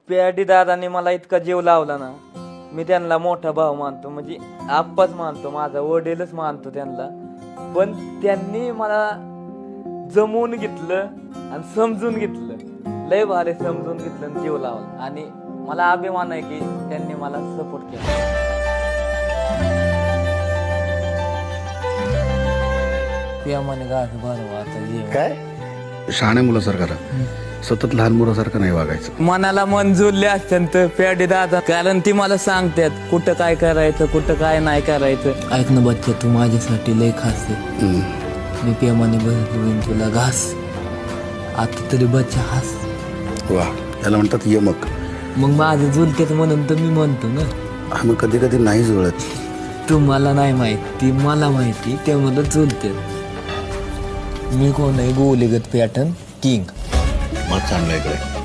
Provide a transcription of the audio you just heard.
Paddy दादांनी मला इतका जीव लावला ना, मी त्यांना मोठा भाऊ मानतो, म्हणजे आप्पाच मानतो, माझा वडीलच मानतो त्यांना. पण त्यांनी मला जमवून घेतलं आणि समजून घेतलं, लय भारी समजून घेतलं आणि जीव लावला. आणि मला अभिमान आहे की त्यांनी मला सपोर्ट केला. प्रेमाने गाठ भरवाचा जीव काय शहाण्या मुलासारखा राहा, सतत लहान मुलासारखं नाही वागायचं. मनाला मन जुळले असत्यात पॅडी दादा, कारण ती मला सांगतात कुठं काय करायचं, कुठं काय नाही करायचं. ऐक ना बच्चा, तू माझ्यासाठी लय खास आहे. मी प्रेमाने बनवून तुला घास, आता तरी बच्चा हास. वा, याला म्हणतात यमक. मग माझं जुलतेच म्हणून तर मी म्हणतो ना. मग कधी कधी नाही जुळत. तुम्हाला नाही माहिती, मला माहिती, ते मला जुलते. मी कोण आहे? गोलीगत पॅटर्न किंग. मग चांगलं आहे.